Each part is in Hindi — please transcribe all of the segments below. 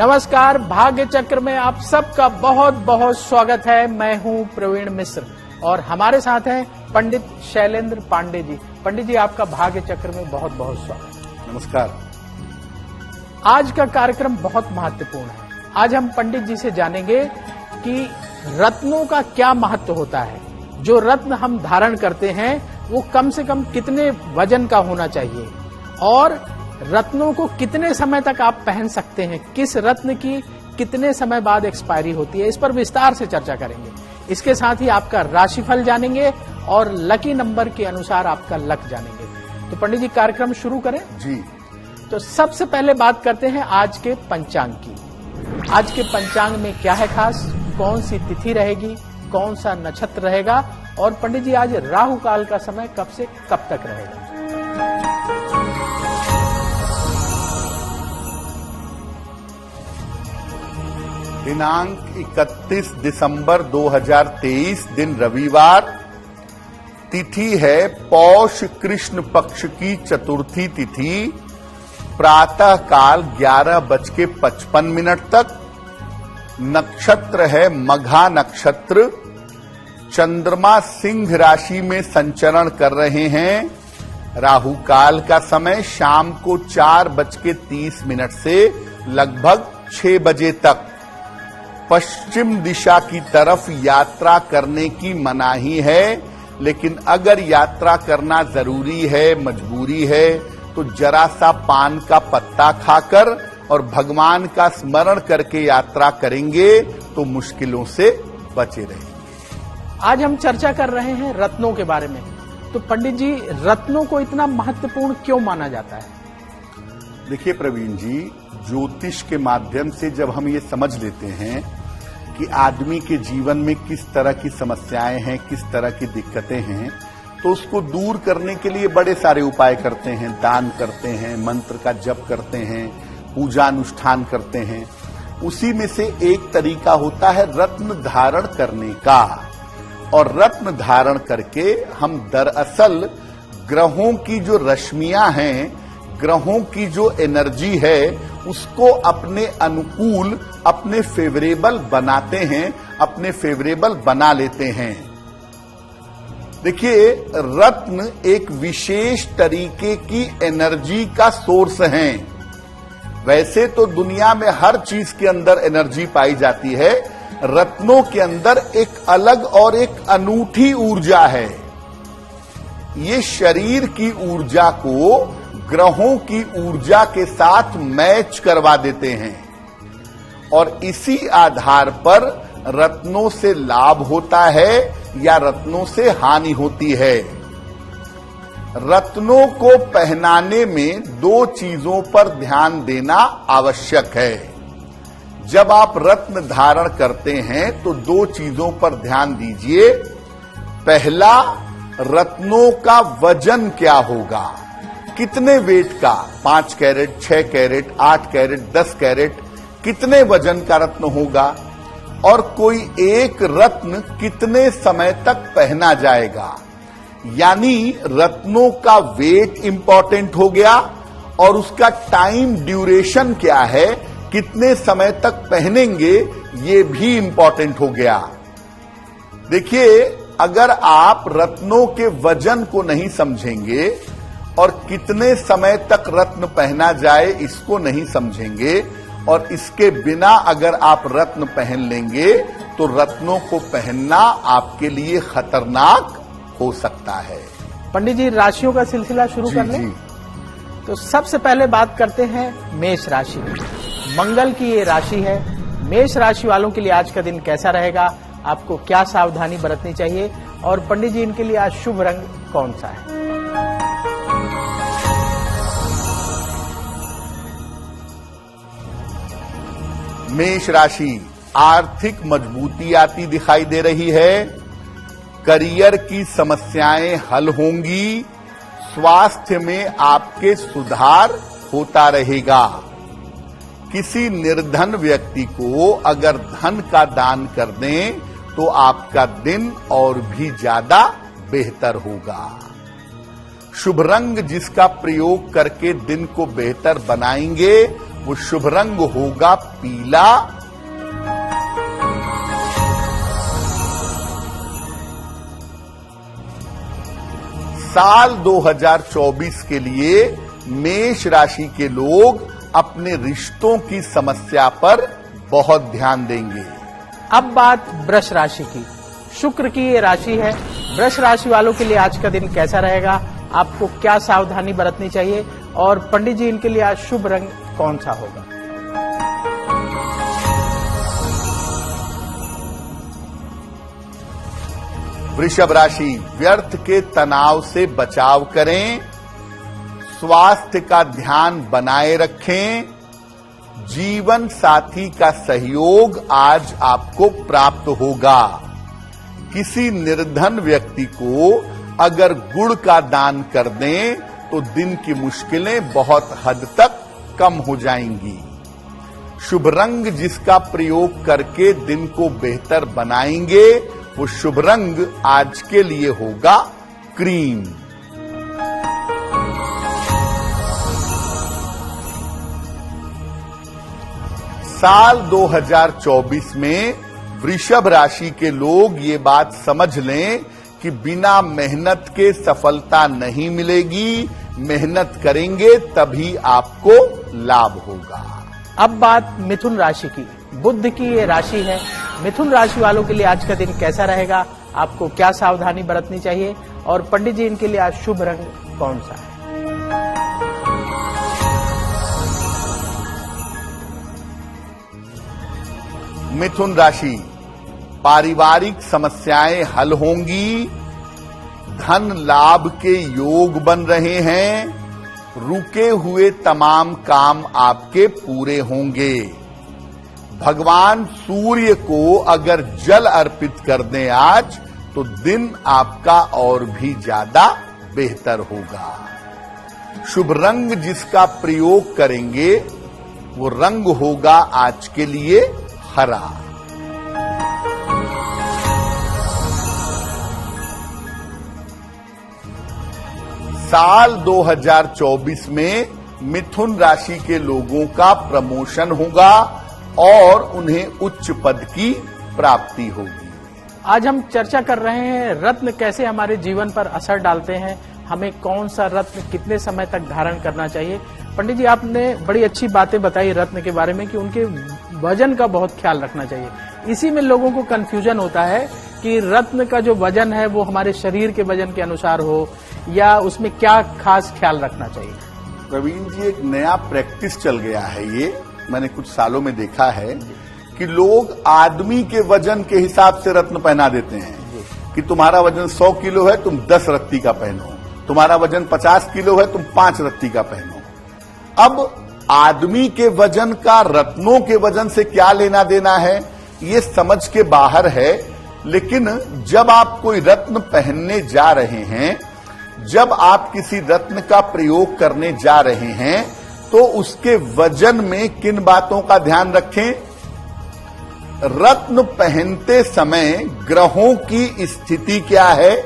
नमस्कार, भाग्य चक्र में आप सबका बहुत बहुत स्वागत है। मैं हूं प्रवीण मिश्र और हमारे साथ हैं पंडित शैलेंद्र पांडे जी। पंडित जी, आपका भाग्य चक्र में बहुत बहुत स्वागत। नमस्कार। आज का कार्यक्रम बहुत महत्वपूर्ण है। आज हम पंडित जी से जानेंगे कि रत्नों का क्या महत्व होता है। जो रत्न हम धारण करते हैं वो कम से कम कितने वजन का होना चाहिए और रत्नों को कितने समय तक आप पहन सकते हैं, किस रत्न की कितने समय बाद एक्सपायरी होती है, इस पर विस्तार से चर्चा करेंगे। इसके साथ ही आपका राशिफल जानेंगे और लकी नंबर के अनुसार आपका लक जानेंगे। तो पंडित जी, कार्यक्रम शुरू करें जी। तो सबसे पहले बात करते हैं आज के पंचांग की। आज के पंचांग में क्या है खास, कौन सी तिथि रहेगी, कौन सा नक्षत्र रहेगा और पंडित जी आज राहु काल का समय कब से कब तक रहेगा। दिनांक 31 दिसंबर 2023, दिन रविवार, तिथि है पौष कृष्ण पक्ष की चतुर्थी तिथि, प्रातः काल 11:55 तक। नक्षत्र है मघा नक्षत्र। चंद्रमा सिंह राशि में संचरण कर रहे हैं। राहु काल का समय शाम को 4:30 से लगभग 6 बजे तक। पश्चिम दिशा की तरफ यात्रा करने की मनाही है, लेकिन अगर यात्रा करना जरूरी है, मजबूरी है, तो जरा सा पान का पत्ता खाकर और भगवान का स्मरण करके यात्रा करेंगे तो मुश्किलों से बचे रहेंगे। आज हम चर्चा कर रहे हैं रत्नों के बारे में। तो पंडित जी, रत्नों को इतना महत्वपूर्ण क्यों माना जाता है? देखिए प्रवीण जी, ज्योतिष के माध्यम से जब हम ये समझ लेते हैं कि आदमी के जीवन में किस तरह की समस्याएं हैं, किस तरह की दिक्कतें हैं, तो उसको दूर करने के लिए बड़े सारे उपाय करते हैं, दान करते हैं, मंत्र का जप करते हैं, पूजा अनुष्ठान करते हैं। उसी में से एक तरीका होता है रत्न धारण करने का। और रत्न धारण करके हम दरअसल ग्रहों की जो रश्मियां हैं, ग्रहों की जो एनर्जी है, उसको अपने अनुकूल, अपने फेवरेबल बनाते हैं, अपने फेवरेबल बना लेते हैं। देखिए, रत्न एक विशेष तरीके की एनर्जी का सोर्स हैं। वैसे तो दुनिया में हर चीज के अंदर एनर्जी पाई जाती है, रत्नों के अंदर एक अलग और एक अनूठी ऊर्जा है। ये शरीर की ऊर्जा को ग्रहों की ऊर्जा के साथ मैच करवा देते हैं और इसी आधार पर रत्नों से लाभ होता है या रत्नों से हानि होती है। रत्नों को पहनाने में 2 चीजों पर ध्यान देना आवश्यक है। जब आप रत्न धारण करते हैं तो 2 चीजों पर ध्यान दीजिए। पहला, रत्नों का वजन क्या होगा, कितने वेट का, 5 कैरेट, 6 कैरेट, 8 कैरेट, 10 कैरेट, कितने वजन का रत्न होगा और कोई एक रत्न कितने समय तक पहना जाएगा। यानी रत्नों का वेट इंपॉर्टेंट हो गया और उसका टाइम ड्यूरेशन क्या है, कितने समय तक पहनेंगे, ये भी इंपॉर्टेंट हो गया। देखिए, अगर आप रत्नों के वजन को नहीं समझेंगे और कितने समय तक रत्न पहना जाए इसको नहीं समझेंगे और इसके बिना अगर आप रत्न पहन लेंगे तो रत्नों को पहनना आपके लिए खतरनाक हो सकता है। पंडित जी, राशियों का सिलसिला शुरू कर लें। तो सबसे पहले बात करते हैं मेष राशि की। मंगल की ये राशि है। मेष राशि वालों के लिए आज का दिन कैसा रहेगा, आपको क्या सावधानी बरतनी चाहिए और पंडित जी, इनके लिए आज शुभ रंग कौन सा है? मेष राशि, आर्थिक मजबूती आती दिखाई दे रही है। करियर की समस्याएं हल होंगी। स्वास्थ्य में आपके सुधार होता रहेगा। किसी निर्धन व्यक्ति को अगर धन का दान कर दें तो आपका दिन और भी ज्यादा बेहतर होगा। शुभ रंग जिसका प्रयोग करके दिन को बेहतर बनाएंगे वो शुभ रंग होगा पीला। साल 2024 के लिए मेष राशि के लोग अपने रिश्तों की समस्या पर बहुत ध्यान देंगे। अब बात वृष राशि की। शुक्र की ये राशि है। वृष राशि वालों के लिए आज का दिन कैसा रहेगा, आपको क्या सावधानी बरतनी चाहिए और पंडित जी इनके लिए आज शुभ रंग कौन सा होगा? वृषभ राशि, व्यर्थ के तनाव से बचाव करें, स्वास्थ्य का ध्यान बनाए रखें, जीवन साथी का सहयोग आज आपको प्राप्त होगा। किसी निर्धन व्यक्ति को अगर गुड़ का दान कर दें तो दिन की मुश्किलें बहुत हद तक कम हो जाएंगी। शुभ रंग जिसका प्रयोग करके दिन को बेहतर बनाएंगे वो शुभ रंग आज के लिए होगा क्रीम। साल 2024 में वृषभ राशि के लोग ये बात समझ लें कि बिना मेहनत के सफलता नहीं मिलेगी, मेहनत करेंगे तभी आपको लाभ होगा। अब बात मिथुन राशि की। बुध की ये राशि है। मिथुन राशि वालों के लिए आज का दिन कैसा रहेगा, आपको क्या सावधानी बरतनी चाहिए और पंडित जी इनके लिए आज शुभ रंग कौन सा है? मिथुन राशि, पारिवारिक समस्याएं हल होंगी, धन लाभ के योग बन रहे हैं, रुके हुए तमाम काम आपके पूरे होंगे। भगवान सूर्य को अगर जल अर्पित कर दें आज तो दिन आपका और भी ज्यादा बेहतर होगा। शुभ रंग जिसका प्रयोग करेंगे वो रंग होगा आज के लिए हरा। साल 2024 में मिथुन राशि के लोगों का प्रमोशन होगा और उन्हें उच्च पद की प्राप्ति होगी। आज हम चर्चा कर रहे हैं रत्न कैसे हमारे जीवन पर असर डालते हैं, हमें कौन सा रत्न कितने समय तक धारण करना चाहिए। पंडित जी आपने बड़ी अच्छी बातें बताई रत्न के बारे में कि उनके वजन का बहुत ख्याल रखना चाहिए। इसी में लोगों को कंफ्यूजन होता है कि रत्न का जो वजन है वो हमारे शरीर के वजन के अनुसार हो या उसमें क्या खास ख्याल रखना चाहिए। प्रवीण जी, एक नया प्रैक्टिस चल गया है, ये मैंने कुछ सालों में देखा है कि लोग आदमी के वजन के हिसाब से रत्न पहना देते हैं कि तुम्हारा वजन 100 किलो है तुम 10 रत्ती का पहनो, तुम्हारा वजन 50 किलो है तुम 5 रत्ती का पहनो। अब आदमी के वजन का रत्नों के वजन से क्या लेना देना है ये समझ के बाहर है। लेकिन जब आप कोई रत्न पहनने जा रहे हैं, जब आप किसी रत्न का प्रयोग करने जा रहे हैं तो उसके वजन में किन बातों का ध्यान रखें। रत्न पहनते समय ग्रहों की स्थिति क्या है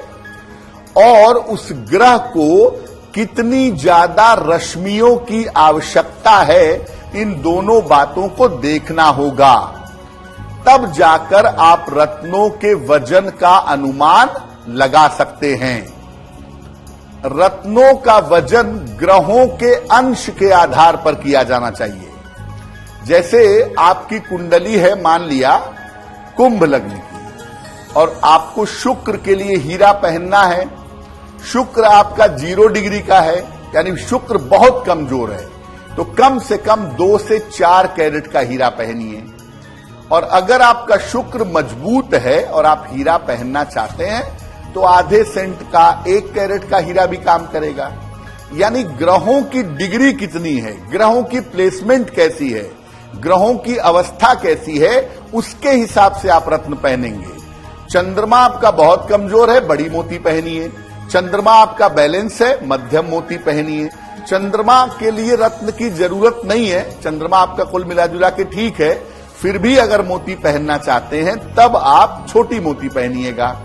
और उस ग्रह को कितनी ज्यादा रश्मियों की आवश्यकता है, इन दोनों बातों को देखना होगा। तब जाकर आप रत्नों के वजन का अनुमान लगा सकते हैं। रत्नों का वजन ग्रहों के अंश के आधार पर किया जाना चाहिए। जैसे आपकी कुंडली है, मान लिया कुंभ लग्न की, और आपको शुक्र के लिए हीरा पहनना है। शुक्र आपका 0 डिग्री का है, यानी शुक्र बहुत कमजोर है, तो कम से कम 2 से 4 कैरेट का हीरा पहनिए। और अगर आपका शुक्र मजबूत है और आप हीरा पहनना चाहते हैं तो आधे सेंट का 1 कैरेट का हीरा भी काम करेगा। यानी ग्रहों की डिग्री कितनी है, ग्रहों की प्लेसमेंट कैसी है, ग्रहों की अवस्था कैसी है, उसके हिसाब से आप रत्न पहनेंगे। चंद्रमा आपका बहुत कमजोर है, बड़ी मोती पहनिए। चंद्रमा आपका बैलेंस है, मध्यम मोती पहनिए। चंद्रमा के लिए रत्न की जरूरत नहीं है, चंद्रमा आपका कुल मिला जुला के ठीक है, फिर भी अगर मोती पहनना चाहते हैं तब आप छोटी मोती पहनिएगा।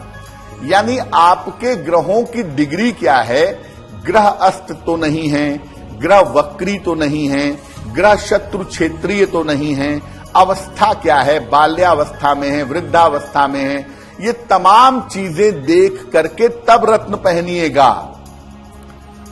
यानी आपके ग्रहों की डिग्री क्या है, ग्रह अस्त तो नहीं है, ग्रह वक्री तो नहीं है, ग्रह शत्रु क्षेत्रीय तो नहीं है, अवस्था क्या है, बाल्यावस्था में है, वृद्धावस्था में है, ये तमाम चीजें देख करके तब रत्न पहनिएगा।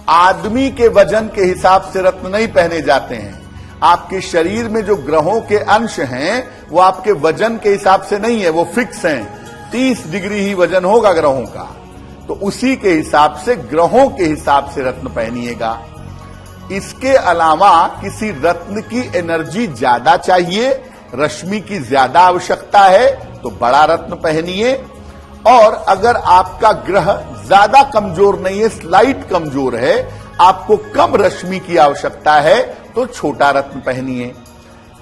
आदमी के वजन के हिसाब से रत्न नहीं पहने जाते हैं। आपके शरीर में जो ग्रहों के अंश हैं वो आपके वजन के हिसाब से नहीं है, वो फिक्स हैं। 30 डिग्री ही वजन होगा ग्रहों का, तो उसी के हिसाब से, ग्रहों के हिसाब से रत्न पहनिएगा। इसके अलावा किसी रत्न की एनर्जी ज्यादा चाहिए, रश्मि की ज्यादा आवश्यकता है तो बड़ा रत्न पहनिए, और अगर आपका ग्रह ज्यादा कमजोर नहीं है, स्लाइट कमजोर है, आपको कम रश्मि की आवश्यकता है तो छोटा रत्न पहनिए।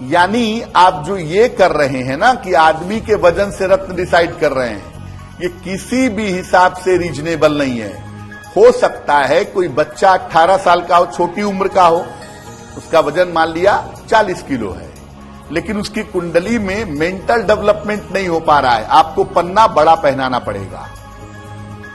यानी आप जो ये कर रहे हैं ना कि आदमी के वजन से रत्न डिसाइड कर रहे हैं, ये किसी भी हिसाब से रीजनेबल नहीं है। हो सकता है कोई बच्चा 18 साल का हो, छोटी उम्र का हो, उसका वजन मान लिया 40 किलो है, लेकिन उसकी कुंडली में मेंटल डेवलपमेंट नहीं हो पा रहा है, आपको पन्ना बड़ा पहनाना पड़ेगा।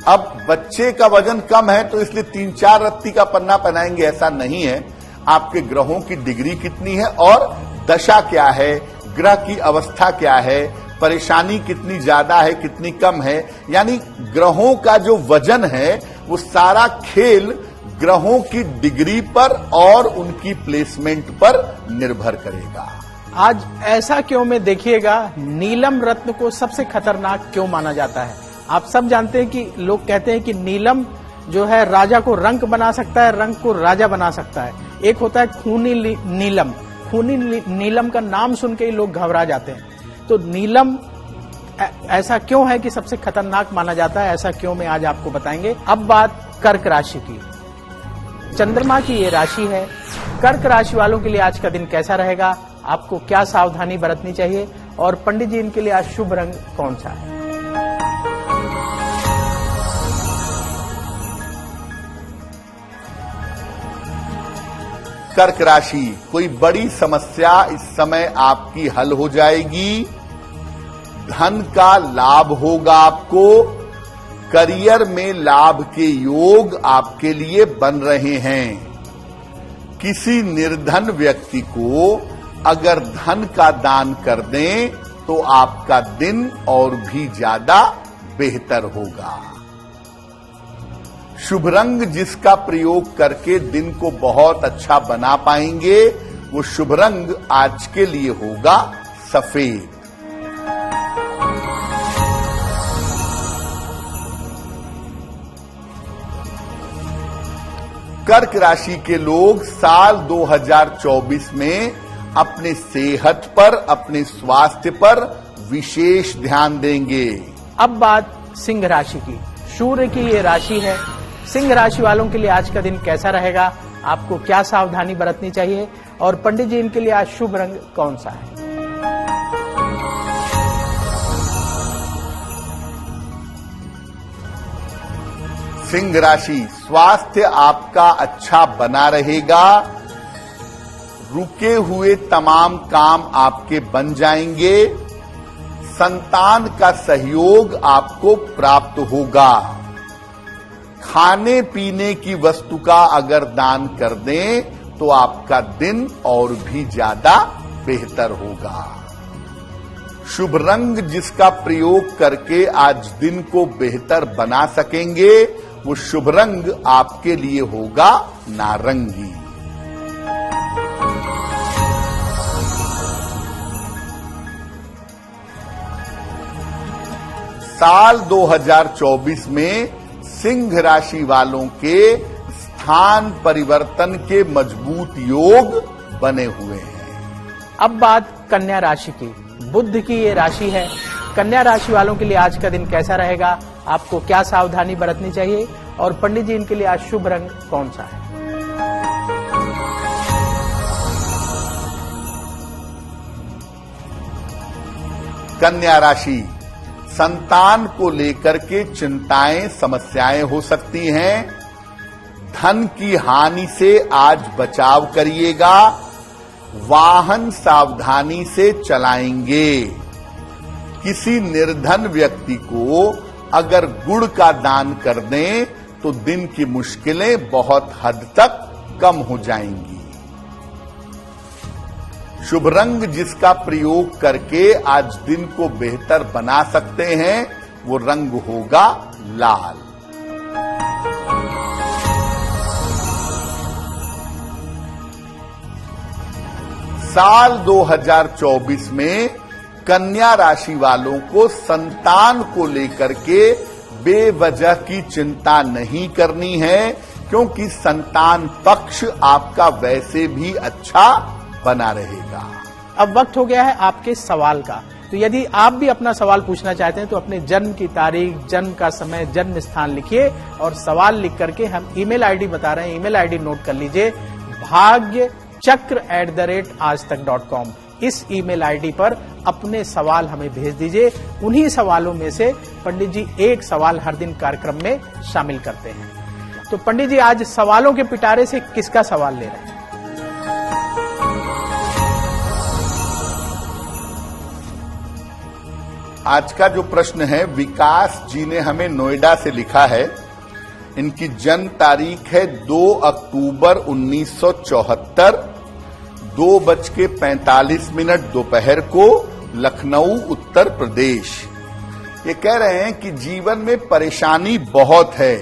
अब बच्चे का वजन कम है तो इसलिए 3-4 रत्ती का पन्ना पहनाएंगे, ऐसा नहीं है। आपके ग्रहों की डिग्री कितनी है और दशा क्या है, ग्रह की अवस्था क्या है, परेशानी कितनी ज्यादा है कितनी कम है, यानी ग्रहों का जो वजन है वो सारा खेल ग्रहों की डिग्री पर और उनकी प्लेसमेंट पर निर्भर करेगा। आज ऐसा क्यों में देखिएगा, नीलम रत्न को सबसे खतरनाक क्यों माना जाता है। आप सब जानते हैं कि लोग कहते हैं कि नीलम जो है राजा को रंक बना सकता है, रंक को राजा बना सकता है। एक होता है खूनी नीलम, खूनी नीलम का नाम सुन के ही लोग घबरा जाते हैं। तो नीलम ऐसा क्यों है कि सबसे खतरनाक माना जाता है, ऐसा क्यों, मैं आज आपको बताएंगे। अब बात कर्क राशि की। चंद्रमा की ये राशि है। कर्क राशि वालों के लिए आज का दिन कैसा रहेगा, आपको क्या सावधानी बरतनी चाहिए, और पंडित जी इनके लिए आज शुभ रंग कौन सा है। कर्क राशि, कोई बड़ी समस्या इस समय आपकी हल हो जाएगी, धन का लाभ होगा आपको, करियर में लाभ के योग आपके लिए बन रहे हैं। किसी निर्धन व्यक्ति को अगर धन का दान कर दें तो आपका दिन और भी ज्यादा बेहतर होगा। शुभ रंग जिसका प्रयोग करके दिन को बहुत अच्छा बना पाएंगे, वो शुभ रंग आज के लिए होगा सफेद। कर्क राशि के लोग साल 2024 में अपने सेहत पर, अपने स्वास्थ्य पर विशेष ध्यान देंगे। अब बात सिंह राशि की। सूर्य की ये राशि है। सिंह राशि वालों के लिए आज का दिन कैसा रहेगा, आपको क्या सावधानी बरतनी चाहिए, और पंडित जी इनके लिए आज शुभ रंग कौन सा है। सिंह राशि, स्वास्थ्य आपका अच्छा बना रहेगा, रुके हुए तमाम काम आपके बन जाएंगे, संतान का सहयोग आपको प्राप्त होगा। खाने पीने की वस्तु का अगर दान कर दें तो आपका दिन और भी ज्यादा बेहतर होगा। शुभ रंग जिसका प्रयोग करके आज दिन को बेहतर बना सकेंगे, वो शुभ रंग आपके लिए होगा नारंगी। साल 2024 में सिंह राशि वालों के स्थान परिवर्तन के मजबूत योग बने हुए हैं। अब बात कन्या राशि की। बुध की ये राशि है। कन्या राशि वालों के लिए आज का दिन कैसा रहेगा, आपको क्या सावधानी बरतनी चाहिए, और पंडित जी इनके लिए आज शुभ रंग कौन सा है। कन्या राशि, संतान को लेकर के चिंताएं, समस्याएं हो सकती हैं। धन की हानि से आज बचाव करिएगा। वाहन सावधानी से चलाएंगे। किसी निर्धन व्यक्ति को अगर गुड़ का दान कर दें तो दिन की मुश्किलें बहुत हद तक कम हो जाएंगी। शुभ रंग जिसका प्रयोग करके आज दिन को बेहतर बना सकते हैं वो रंग होगा लाल। साल 2024 में कन्या राशि वालों को संतान को लेकर के बेवजह की चिंता नहीं करनी है, क्योंकि संतान पक्ष आपका वैसे भी अच्छा बना रहेगा। अब वक्त हो गया है आपके सवाल का। तो यदि आप भी अपना सवाल पूछना चाहते हैं तो अपने जन्म की तारीख, जन्म का समय, जन्म स्थान लिखिए और सवाल लिख करके हम ईमेल आईडी बता रहे हैं, ईमेल आईडी नोट कर लीजिए, bhagyachakra@aajtak.com। इस ईमेल आईडी पर अपने सवाल हमें भेज दीजिए। उन्हीं सवालों में से पंडित जी एक सवाल हर दिन कार्यक्रम में शामिल करते हैं। तो पंडित जी आज सवालों के पिटारे से किसका सवाल ले रहे हैं? आज का जो प्रश्न है विकास जी ने हमें नोएडा से लिखा है। इनकी जन्म तारीख है 2 अक्टूबर 1974, 2:45 दोपहर को, लखनऊ उत्तर प्रदेश। ये कह रहे हैं कि जीवन में परेशानी बहुत है,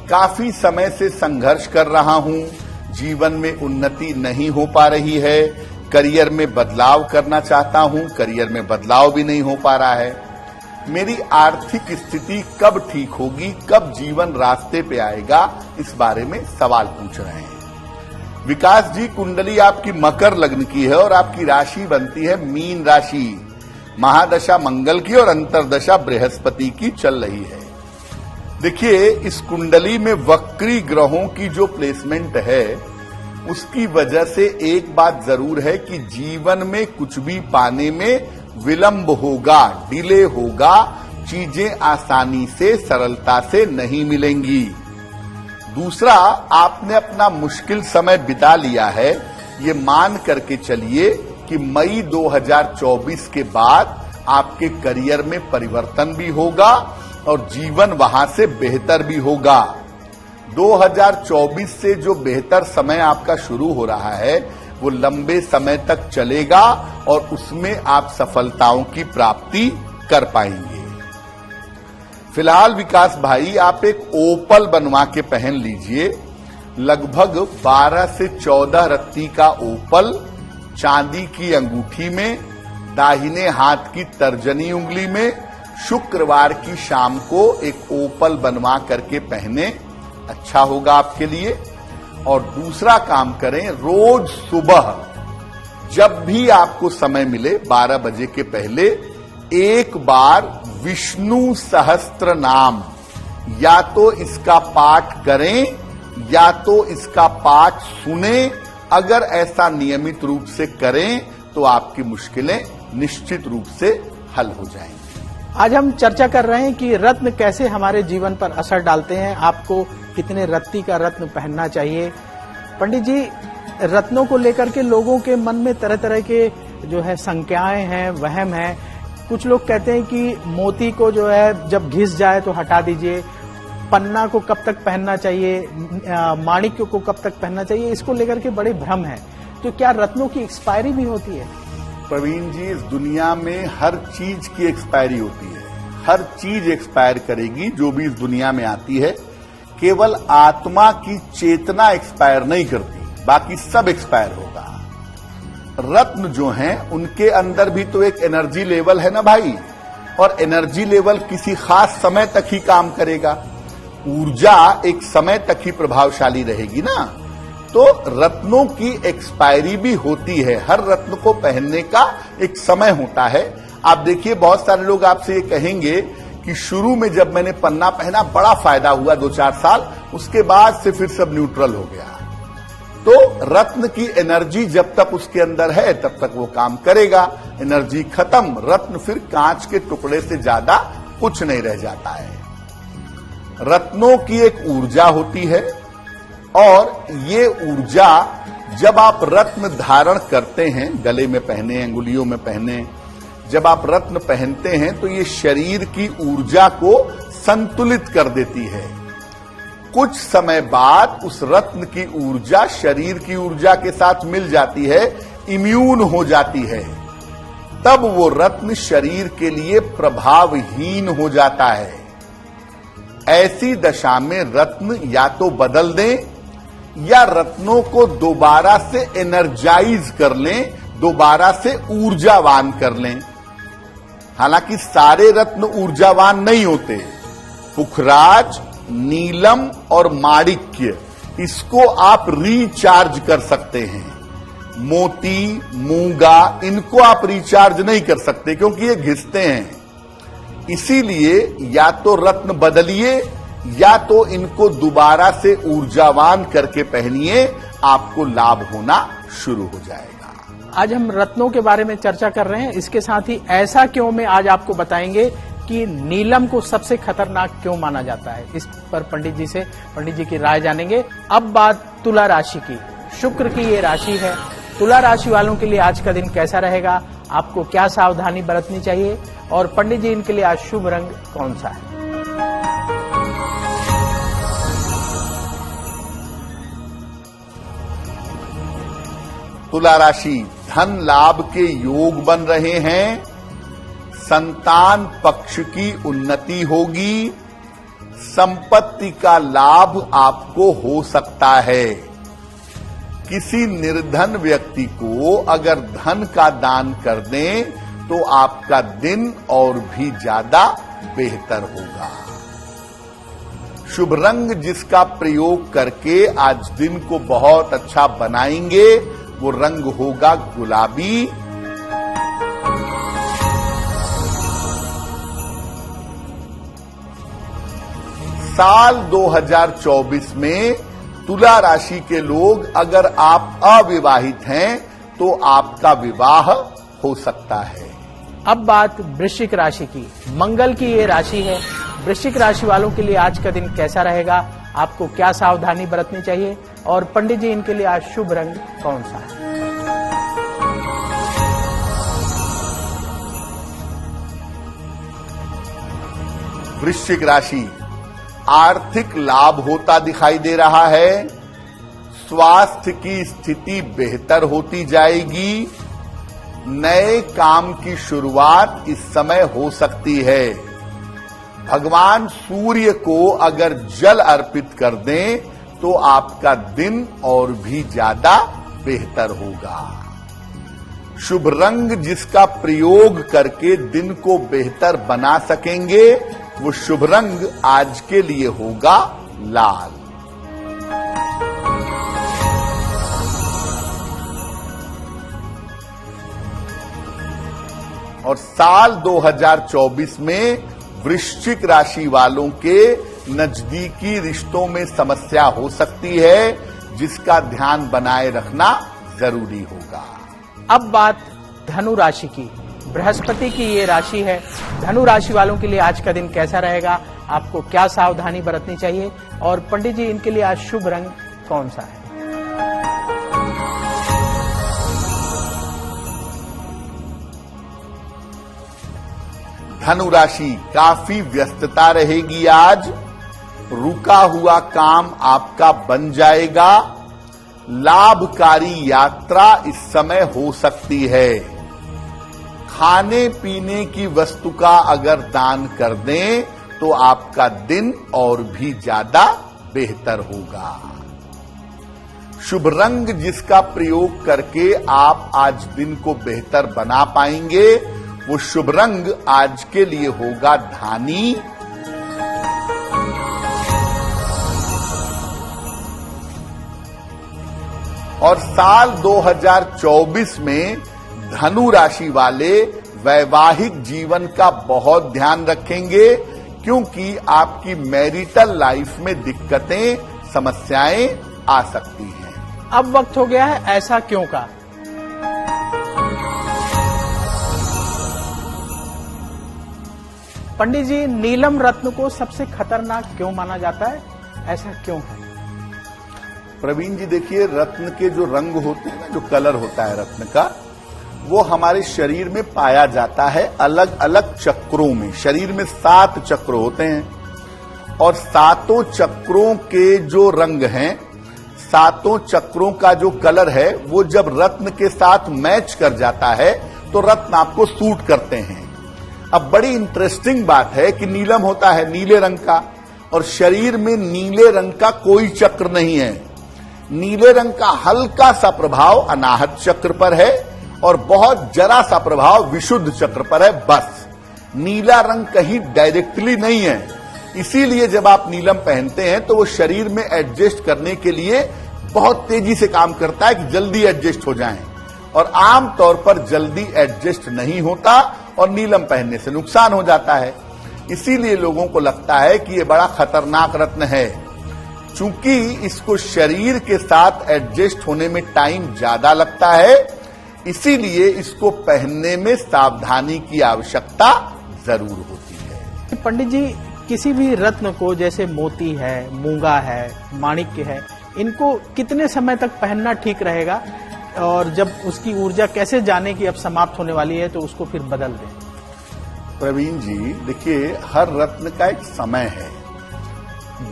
काफी समय से संघर्ष कर रहा हूं, जीवन में उन्नति नहीं हो पा रही है, करियर में बदलाव करना चाहता हूं, करियर में बदलाव भी नहीं हो पा रहा है, मेरी आर्थिक स्थिति कब ठीक होगी, कब जीवन रास्ते पे आएगा, इस बारे में सवाल पूछ रहे हैं। विकास जी, कुंडली आपकी मकर लग्न की है और आपकी राशि बनती है मीन राशि। महादशा मंगल की और अंतरदशा बृहस्पति की चल रही है। देखिए, इस कुंडली में वक्री ग्रहों की जो प्लेसमेंट है उसकी वजह से एक बात जरूर है कि जीवन में कुछ भी पाने में विलंब होगा, डिले होगा, चीजें आसानी से, सरलता से नहीं मिलेंगी। दूसरा, आपने अपना मुश्किल समय बिता लिया है, ये मान करके चलिए कि मई 2024 के बाद आपके करियर में परिवर्तन भी होगा और जीवन वहां से बेहतर भी होगा। 2024 से जो बेहतर समय आपका शुरू हो रहा है वो लंबे समय तक चलेगा और उसमें आप सफलताओं की प्राप्ति कर पाएंगे। फिलहाल विकास भाई, आप एक ओपल बनवा के पहन लीजिए। लगभग 12 से 14 रत्ती का ओपल चांदी की अंगूठी में, दाहिने हाथ की तर्जनी उंगली में, शुक्रवार की शाम को एक ओपल बनवा करके पहने, अच्छा होगा आपके लिए। और दूसरा काम करें, रोज सुबह जब भी आपको समय मिले 12 बजे के पहले एक बार विष्णु सहस्त्र नाम, या तो इसका पाठ करें या तो इसका पाठ सुने। अगर ऐसा नियमित रूप से करें तो आपकी मुश्किलें निश्चित रूप से हल हो जाएंगी। आज हम चर्चा कर रहे हैं कि रत्न कैसे हमारे जीवन पर असर डालते हैं, आपको कितने रत्ती का रत्न पहनना चाहिए। पंडित जी, रत्नों को लेकर के लोगों के मन में तरह तरह के जो है शंकाएं हैं, वहम है। कुछ लोग कहते हैं कि मोती को जो है जब घिस जाए तो हटा दीजिए, पन्ना को कब तक पहनना चाहिए, माणिक्य को कब तक पहनना चाहिए, इसको लेकर के बड़े भ्रम है। तो क्या रत्नों की एक्सपायरी भी होती है? प्रवीण जी, इस दुनिया में हर चीज की एक्सपायरी होती है, हर चीज एक्सपायर करेगी जो भी इस दुनिया में आती है। केवल आत्मा की चेतना एक्सपायर नहीं करती, बाकी सब एक्सपायर होगा। रत्न जो हैं उनके अंदर भी तो एक एनर्जी लेवल है ना भाई, और एनर्जी लेवल किसी खास समय तक ही काम करेगा। ऊर्जा एक समय तक ही प्रभावशाली रहेगी ना। तो रत्नों की एक्सपायरी भी होती है, हर रत्न को पहनने का एक समय होता है। आप देखिए, बहुत सारे लोग आपसे ये कहेंगे कि शुरू में जब मैंने पन्ना पहना बड़ा फायदा हुआ 2-4 साल, उसके बाद से फिर सब न्यूट्रल हो गया। तो रत्न की एनर्जी जब तक उसके अंदर है तब तक वो काम करेगा, एनर्जी खत्म, रत्न फिर कांच के टुकड़े से ज्यादा कुछ नहीं रह जाता है। रत्नों की एक ऊर्जा होती है और ये ऊर्जा जब आप रत्न धारण करते हैं, गले में पहने, अंगुलियों में पहने, जब आप रत्न पहनते हैं तो ये शरीर की ऊर्जा को संतुलित कर देती है। कुछ समय बाद उस रत्न की ऊर्जा शरीर की ऊर्जा के साथ मिल जाती है, इम्यून हो जाती है, तब वो रत्न शरीर के लिए प्रभावहीन हो जाता है। ऐसी दशा में रत्न या तो बदल दें या रत्नों को दोबारा से एनर्जाइज कर लें, दोबारा से ऊर्जावान कर लें। हालांकि सारे रत्न ऊर्जावान नहीं होते। पुखराज, नीलम और माणिक्य, इसको आप रिचार्ज कर सकते हैं। मोती, मूंगा, इनको आप रिचार्ज नहीं कर सकते क्योंकि ये घिसते हैं। इसीलिए या तो रत्न बदलिए या तो इनको दोबारा से ऊर्जावान करके पहनिए, आपको लाभ होना शुरू हो जाएगा। आज हम रत्नों के बारे में चर्चा कर रहे हैं। इसके साथ ही ऐसा क्यों में आज आपको बताएंगे कि नीलम को सबसे खतरनाक क्यों माना जाता है। इस पर पंडित जी की राय जानेंगे। अब बात तुला राशि की। शुक्र की ये राशि है। तुला राशि वालों के लिए आज का दिन कैसा रहेगा, आपको क्या सावधानी बरतनी चाहिए और पंडित जी इनके लिए आज शुभ रंग कौन सा है। तुला राशि, धन लाभ के योग बन रहे हैं। संतान पक्ष की उन्नति होगी। संपत्ति का लाभ आपको हो सकता है। किसी निर्धन व्यक्ति को अगर धन का दान कर दें तो आपका दिन और भी ज्यादा बेहतर होगा। शुभ रंग जिसका प्रयोग करके आज दिन को बहुत अच्छा बनाएंगे वो रंग होगा गुलाबी। साल 2024 में तुला राशि के लोग, अगर आप अविवाहित हैं तो आपका विवाह हो सकता है। अब बात वृश्चिक राशि की। मंगल की ये राशि है। वृश्चिक राशि वालों के लिए आज का दिन कैसा रहेगा, आपको क्या सावधानी बरतनी चाहिए और पंडित जी इनके लिए आज शुभ रंग कौन सा है। वृश्चिक राशि, आर्थिक लाभ होता दिखाई दे रहा है। स्वास्थ्य की स्थिति बेहतर होती जाएगी। नए काम की शुरुआत इस समय हो सकती है। भगवान सूर्य को अगर जल अर्पित कर दें तो आपका दिन और भी ज्यादा बेहतर होगा। शुभ रंग जिसका प्रयोग करके दिन को बेहतर बना सकेंगे वो शुभ रंग आज के लिए होगा लाल। और साल 2024 में वृश्चिक राशि वालों के नजदीकी रिश्तों में समस्या हो सकती है, जिसका ध्यान बनाए रखना जरूरी होगा। अब बात धनु राशि की। बृहस्पति की ये राशि है। धनु राशि वालों के लिए आज का दिन कैसा रहेगा, आपको क्या सावधानी बरतनी चाहिए और पंडित जी इनके लिए आज शुभ रंग कौन सा है। धनु राशि, काफी व्यस्तता रहेगी आज। रुका हुआ काम आपका बन जाएगा। लाभकारी यात्रा इस समय हो सकती है। खाने पीने की वस्तु का अगर दान कर दें तो आपका दिन और भी ज्यादा बेहतर होगा। शुभ रंग जिसका प्रयोग करके आप आज दिन को बेहतर बना पाएंगे वो शुभ रंग आज के लिए होगा धानी। और साल 2024 में धनु राशि वाले वैवाहिक जीवन का बहुत ध्यान रखेंगे, क्योंकि आपकी मैरिटल लाइफ में दिक्कतें, समस्याएं आ सकती हैं। अब वक्त हो गया है ऐसा क्यों का। पंडित जी, नीलम रत्न को सबसे खतरनाक क्यों माना जाता है, ऐसा क्यों है। प्रवीण जी देखिए, रत्न के जो रंग होते हैं ना, जो कलर होता है रत्न का, वो हमारे शरीर में पाया जाता है अलग अलग चक्रों में। शरीर में 7 चक्र होते हैं और 7 चक्रों के जो रंग हैं, सातों चक्रों का जो कलर है वो जब रत्न के साथ मैच कर जाता है तो रत्न आपको सूट करते हैं। अब बड़ी इंटरेस्टिंग बात है कि नीलम होता है नीले रंग का, और शरीर में नीले रंग का कोई चक्र नहीं है। नीले रंग का हल्का सा प्रभाव अनाहत चक्र पर है और बहुत जरा सा प्रभाव विशुद्ध चक्र पर है, बस। नीला रंग कहीं डायरेक्टली नहीं है। इसीलिए जब आप नीलम पहनते हैं तो वो शरीर में एडजस्ट करने के लिए बहुत तेजी से काम करता है कि जल्दी एडजस्ट हो जाएं, और आमतौर पर जल्दी एडजस्ट नहीं होता और नीलम पहनने से नुकसान हो जाता है। इसीलिए लोगों को लगता है कि ये बड़ा खतरनाक रत्न है। चूंकि इसको शरीर के साथ एडजस्ट होने में टाइम ज्यादा लगता है, इसीलिए इसको पहनने में सावधानी की आवश्यकता जरूर होती है। पंडित जी, किसी भी रत्न को, जैसे मोती है, मूंगा है, माणिक्य है, इनको कितने समय तक पहनना ठीक रहेगा, और जब उसकी ऊर्जा कैसे जाने की अब समाप्त होने वाली है तो उसको फिर बदल दें? प्रवीण जी, देखिए, हर रत्न का एक समय है।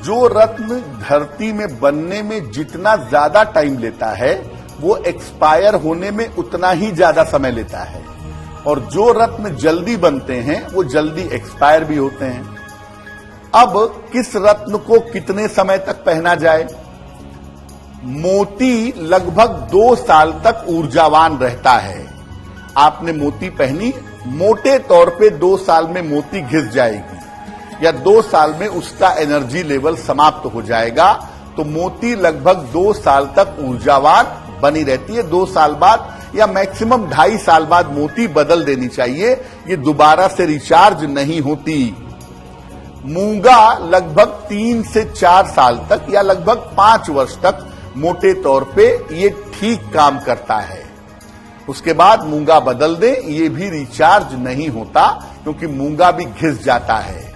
जो रत्न धरती में बनने में जितना ज्यादा टाइम लेता है वो एक्सपायर होने में उतना ही ज्यादा समय लेता है, और जो रत्न जल्दी बनते हैं वो जल्दी एक्सपायर भी होते हैं। अब किस रत्न को कितने समय तक पहना जाए? मोती लगभग 2 साल तक ऊर्जावान रहता है। आपने मोती पहनी, मोटे तौर पे 2 साल में मोती घिस जाएगी या 2 साल में उसका एनर्जी लेवल समाप्त हो जाएगा, तो मोती लगभग 2 साल तक ऊर्जावान बनी रहती है। 2 साल बाद या मैक्सिमम 2.5 साल बाद मोती बदल देनी चाहिए, ये दोबारा से रिचार्ज नहीं होती। मूंगा लगभग 3 से 4 साल तक या लगभग 5 वर्ष तक मोटे तौर पे ये ठीक काम करता है। उसके बाद मूंगा बदल दें, ये भी रिचार्ज नहीं होता क्योंकि मूंगा भी घिस जाता है।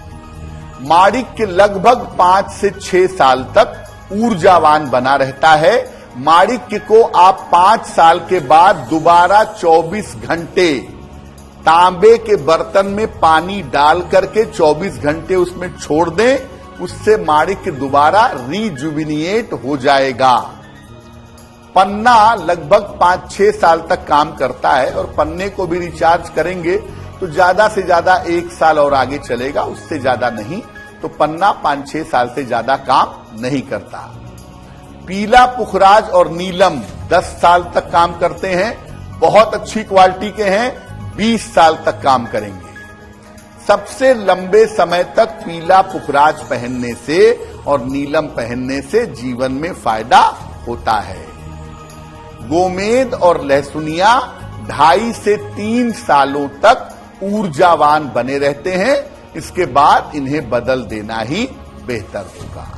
माणिक्य लगभग 5 से 6 साल तक ऊर्जावान बना रहता है। माणिक्य को आप 5 साल के बाद दोबारा 24 घंटे तांबे के बर्तन में पानी डाल करके 24 घंटे उसमें छोड़ दें, उससे माणिक्य दोबारा रिजुविनिएट हो जाएगा। पन्ना लगभग 5-6 साल तक काम करता है, और पन्ने को भी रिचार्ज करेंगे तो ज्यादा से ज्यादा 1 साल और आगे चलेगा, उससे ज्यादा नहीं। तो पन्ना 5-6 साल से ज्यादा काम नहीं करता। पीला पुखराज और नीलम 10 साल तक काम करते हैं, बहुत अच्छी क्वालिटी के हैं, 20 साल तक काम करेंगे। सबसे लंबे समय तक पीला पुखराज पहनने से और नीलम पहनने से जीवन में फायदा होता है। गोमेद और लहसुनिया 2.5 से 3 सालों तक ऊर्जावान बने रहते हैं, इसके बाद इन्हें बदल देना ही बेहतर होगा।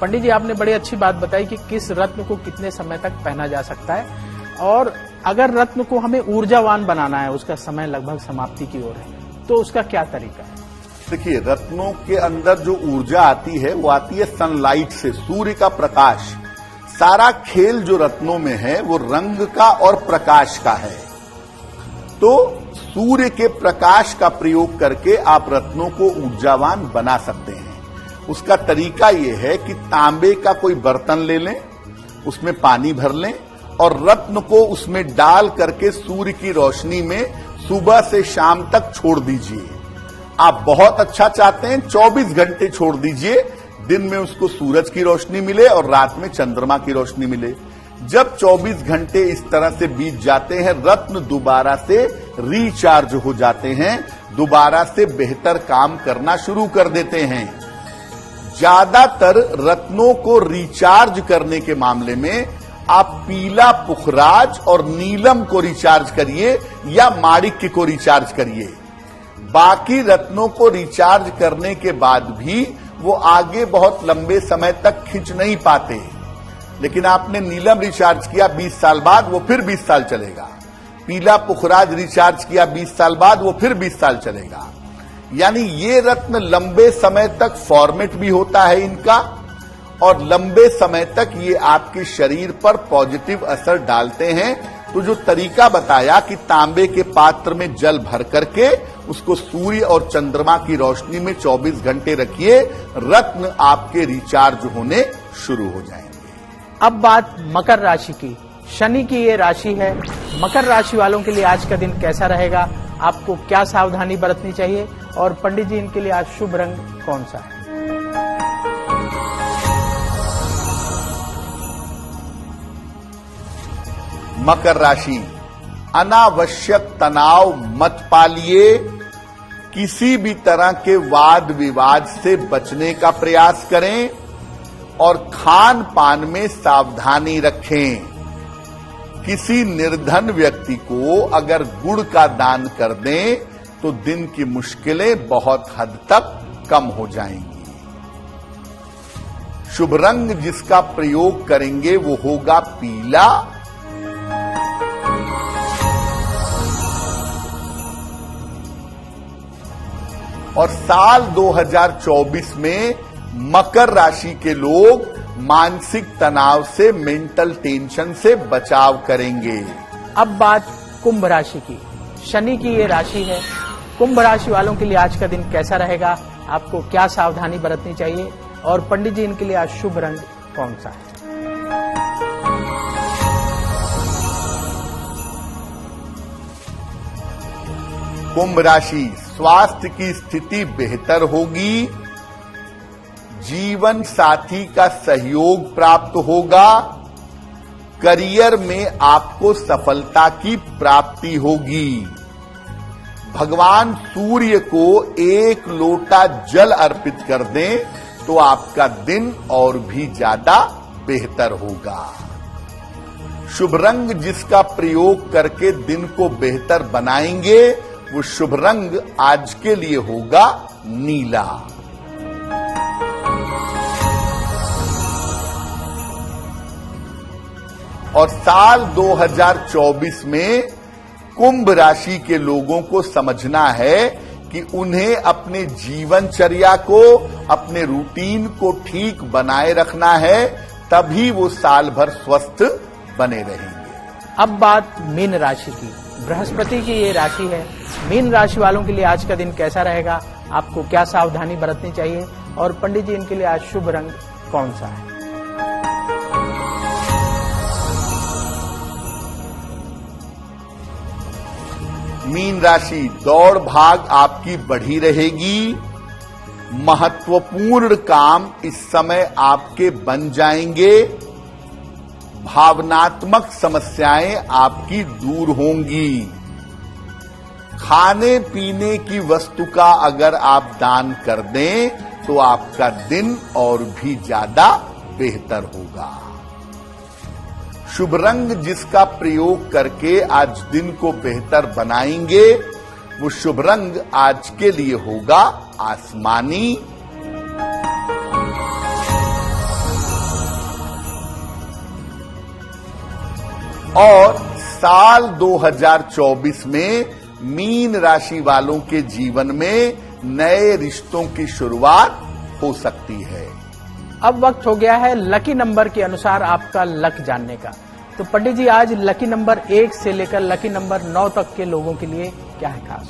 पंडित जी, आपने बड़ी अच्छी बात बताई कि किस रत्न को कितने समय तक पहना जा सकता है, और अगर रत्न को हमें ऊर्जावान बनाना है, उसका समय लगभग समाप्ति की ओर है, तो उसका क्या तरीका है? देखिए, रत्नों के अंदर जो ऊर्जा आती है वो आती है सनलाइट से, सूर्य का प्रकाश। सारा खेल जो रत्नों में है वो रंग का और प्रकाश का है। तो सूर्य के प्रकाश का प्रयोग करके आप रत्नों को ऊर्जावान बना सकते हैं। उसका तरीका यह है कि तांबे का कोई बर्तन ले लें, उसमें पानी भर लें और रत्न को उसमें डाल करके सूर्य की रोशनी में सुबह से शाम तक छोड़ दीजिए। आप बहुत अच्छा चाहते हैं 24 घंटे छोड़ दीजिए, दिन में उसको सूरज की रोशनी मिले और रात में चंद्रमा की रोशनी मिले। जब 24 घंटे इस तरह से बीत जाते हैं, रत्न दोबारा से रिचार्ज हो जाते हैं, दोबारा से बेहतर काम करना शुरू कर देते हैं। ज्यादातर रत्नों को रिचार्ज करने के मामले में आप पीला पुखराज और नीलम को रिचार्ज करिए या माणिक्य को रिचार्ज करिए। बाकी रत्नों को रिचार्ज करने के बाद भी वो आगे बहुत लंबे समय तक खींच नहीं पाते, लेकिन आपने नीलम रिचार्ज किया 20 साल बाद, वो फिर 20 साल चलेगा। पीला पुखराज रिचार्ज किया 20 साल बाद, वो फिर 20 साल चलेगा। यानी ये रत्न लंबे समय तक फॉर्मेट भी होता है इनका, और लंबे समय तक ये आपके शरीर पर पॉजिटिव असर डालते हैं। तो जो तरीका बताया कि तांबे के पात्र में जल भर करके उसको सूर्य और चंद्रमा की रोशनी में 24 घंटे रखिए, रत्न आपके रिचार्ज होने शुरू हो जाएंगे। अब बात मकर राशि की। शनि की ये राशि है। मकर राशि वालों के लिए आज का दिन कैसा रहेगा, आपको क्या सावधानी बरतनी चाहिए और पंडित जी इनके लिए आज शुभ रंग कौन सा है? मकर राशि, अनावश्यक तनाव मत पालिए। किसी भी तरह के वाद विवाद से बचने का प्रयास करें और खान पान में सावधानी रखें। किसी निर्धन व्यक्ति को अगर गुड़ का दान कर दें तो दिन की मुश्किलें बहुत हद तक कम हो जाएंगी। शुभ रंग जिसका प्रयोग करेंगे वो होगा पीला। और साल 2024 में मकर राशि के लोग मानसिक तनाव से, मेंटल टेंशन से बचाव करेंगे। अब बात कुंभ राशि की। शनि की ये राशि है। कुंभ राशि वालों के लिए आज का दिन कैसा रहेगा, आपको क्या सावधानी बरतनी चाहिए और पंडित जी इनके लिए आज शुभ रंग कौन सा है? कुंभ राशि, स्वास्थ्य की स्थिति बेहतर होगी। जीवन साथी का सहयोग प्राप्त होगा। करियर में आपको सफलता की प्राप्ति होगी। भगवान सूर्य को 1 लोटा जल अर्पित कर दें तो आपका दिन और भी ज्यादा बेहतर होगा। शुभ रंग जिसका प्रयोग करके दिन को बेहतर बनाएंगे वो शुभ रंग आज के लिए होगा नीला। और साल 2024 में कुंभ राशि के लोगों को समझना है कि उन्हें अपने जीवनचर्या को, अपने रूटीन को ठीक बनाए रखना है, तभी वो साल भर स्वस्थ बने रहेंगे। अब बात मीन राशि की। बृहस्पति की ये राशि है। मीन राशि वालों के लिए आज का दिन कैसा रहेगा, आपको क्या सावधानी बरतनी चाहिए और पंडित जी इनके लिए आज शुभ रंग कौन सा है? मीन राशि, दौड़ भाग आपकी बढ़ी रहेगी। महत्वपूर्ण काम इस समय आपके बन जाएंगे। भावनात्मक समस्याएं आपकी दूर होंगी। खाने पीने की वस्तु का अगर आप दान कर दें तो आपका दिन और भी ज्यादा बेहतर होगा। शुभ रंग जिसका प्रयोग करके आज दिन को बेहतर बनाएंगे वो शुभ रंग आज के लिए होगा आसमानी। और साल 2024 में मीन राशि वालों के जीवन में नए रिश्तों की शुरुआत हो सकती है। अब वक्त हो गया है लकी नंबर के अनुसार आपका लक जानने का। तो पंडित जी आज लकी नंबर 1 से लेकर लकी नंबर 9 तक के लोगों के लिए क्या है खास?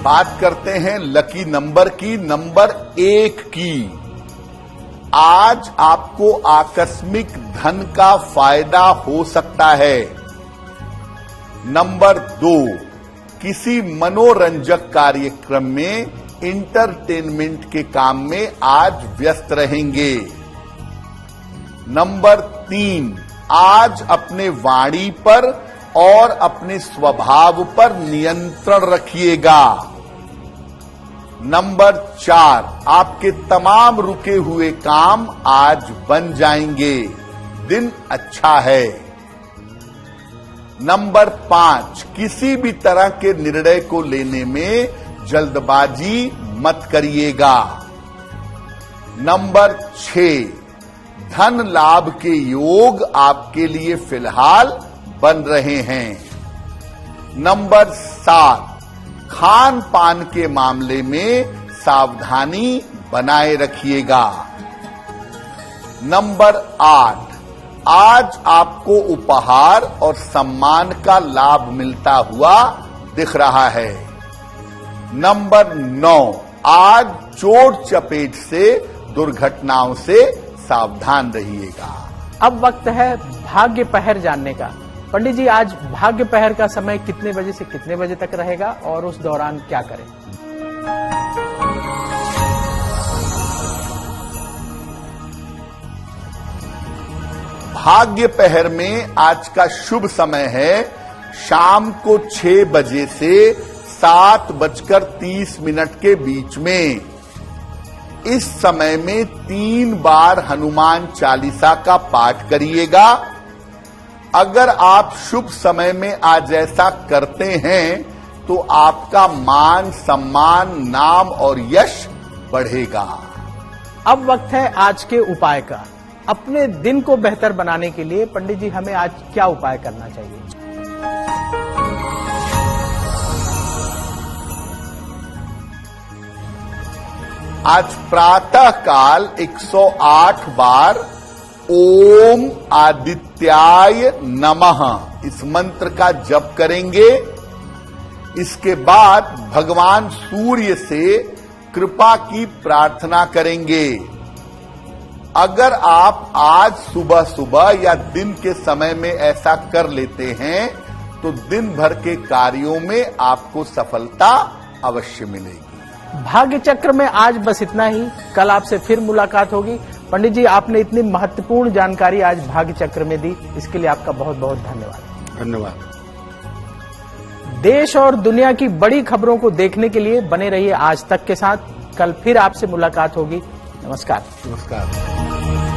बात करते हैं लकी नंबर की, नंबर 1 की। आज आपको आकस्मिक धन का फायदा हो सकता है। नंबर 2, किसी मनोरंजक कार्यक्रम में, इंटरटेनमेंट के काम में आज व्यस्त रहेंगे। नंबर 3, आज अपने वाणी पर और अपने स्वभाव पर नियंत्रण रखिएगा। नंबर 4, आपके तमाम रुके हुए काम आज बन जाएंगे। दिन अच्छा है। नंबर 5, किसी भी तरह के निर्णय को लेने में जल्दबाजी मत करिएगा। नंबर 6, धन लाभ के योग आपके लिए फिलहाल बन रहे हैं। नंबर 7, खान पान के मामले में सावधानी बनाए रखिएगा। नंबर 8, आज आपको उपहार और सम्मान का लाभ मिलता हुआ दिख रहा है। नंबर 9, आज चोट चपेट से, दुर्घटनाओं से सावधान रहिएगा। अब वक्त है भाग्य पहर जानने का। पंडित जी, आज भाग्य पहर का समय कितने बजे से कितने बजे तक रहेगा और उस दौरान क्या करें? भाग्य पहर में आज का शुभ समय है शाम को 6 बजे से 7:30 के बीच में। इस समय में 3 बार हनुमान चालीसा का पाठ करिएगा। अगर आप शुभ समय में आज ऐसा करते हैं तो आपका मान सम्मान, नाम और यश बढ़ेगा। अब वक्त है आज के उपाय का। अपने दिन को बेहतर बनाने के लिए पंडित जी हमें आज क्या उपाय करना चाहिए? आज प्रातः काल 108 बार ओम आदित्याय नमः इस मंत्र का जप करेंगे। इसके बाद भगवान सूर्य से कृपा की प्रार्थना करेंगे। अगर आप आज सुबह सुबह या दिन के समय में ऐसा कर लेते हैं तो दिन भर के कार्यों में आपको सफलता अवश्य मिलेगी। भाग्य चक्र में आज बस इतना ही। कल आपसे फिर मुलाकात होगी। पंडित जी, आपने इतनी महत्वपूर्ण जानकारी आज भाग्य चक्र में दी, इसके लिए आपका बहुत बहुत धन्यवाद। धन्यवाद। देश और दुनिया की बड़ी खबरों को देखने के लिए बने रहिए आज तक के साथ। कल फिर आपसे मुलाकात होगी। नमस्कार। नमस्कार।